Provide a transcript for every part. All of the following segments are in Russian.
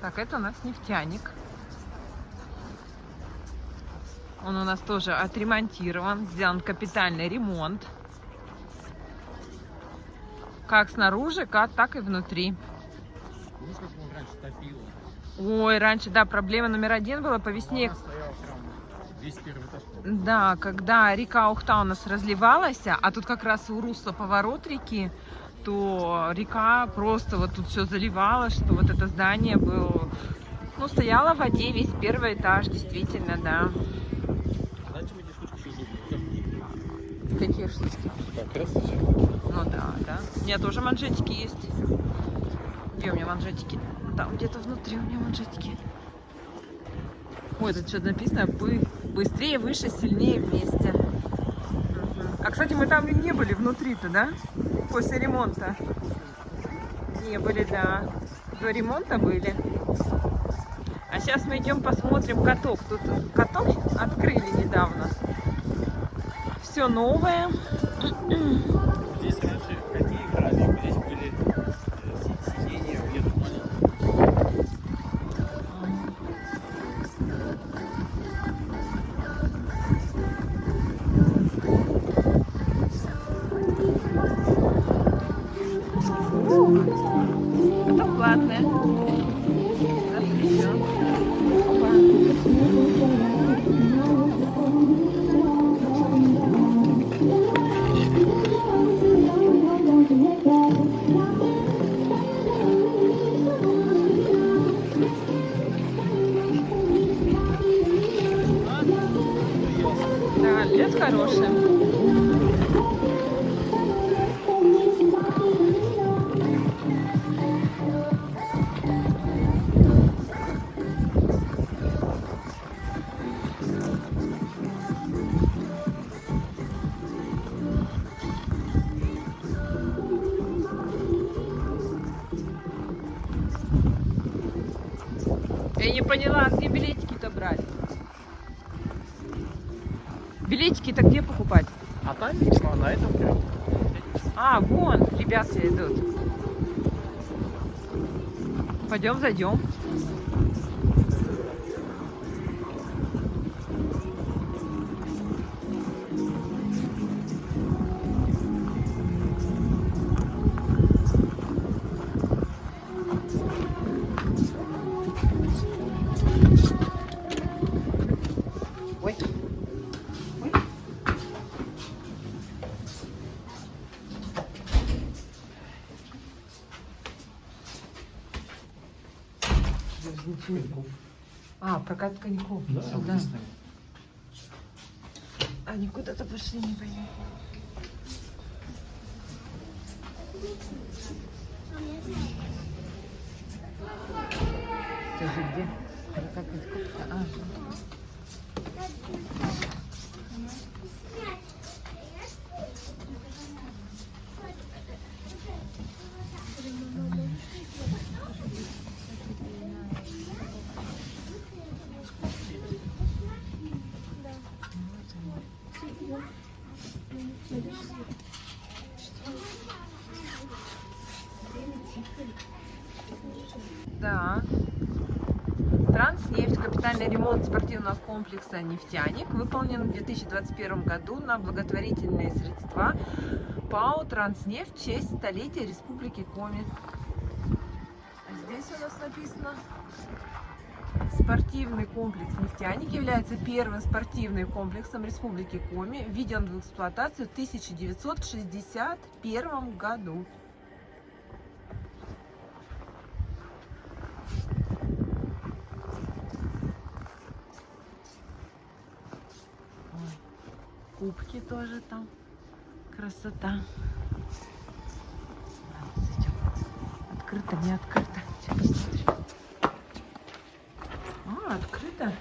Так, это у нас нефтяник. Он у нас тоже отремонтирован, сделан капитальный ремонт. Как снаружи, так и внутри. Помнишь, как он раньше топило? Ой, раньше, да, проблема номер один была по весне. Она стояла прям весь первый этаж. Да, когда река Ухта у нас разливалась, а тут как раз у русла поворот реки, то река просто вот тут все заливала, что вот это здание было, ну, стояло в воде весь первый этаж, действительно, да. Раньше эти штучки еще удобно. Какие штучки? Так, красиво. Ну да, да. У меня тоже манжетики есть. Где у меня манжетики? Там где-то внутри у меня манжетики. Ой, тут что-то написано: быстрее, выше, сильнее вместе. А, кстати, мы там не были внутри-то, да? После ремонта. Не были, да. До ремонта были. А сейчас мы идем посмотрим каток. Тут каток открыли недавно. Все новое. Здесь раньше какие играли, здесь были сиденья, где-то Каток платный. Да, лед хороший. Я не поняла, где билетики-то брать? Билетики-то где покупать? А там, видимо, на этом крыле. А, вон, ребята идут. Пойдем, зайдем. Ой. Ой. А, прокат коньков. Да, Сюда. вот здесь, наверное. Они куда-то пошли, не пойму. Скажи, где? Прокат коньков. А, да. Транснефть, капитальный ремонт спортивного комплекса «Нефтяник» выполнен в 2021 году на благотворительные средства ПАО «Транснефть» в честь столетия Республики Коми. А здесь у нас написано: спортивный комплекс «Нефтяник» является первым спортивным комплексом Республики Коми, введен в эксплуатацию в 1961 году. Кубки тоже там. Красота. Открыто, не открыто. Сейчас посмотрим. А, открыто.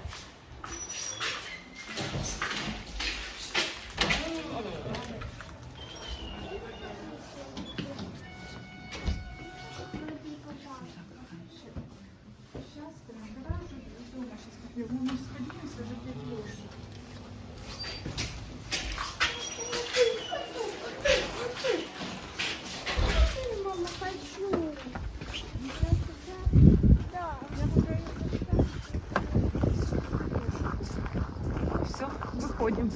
выходим.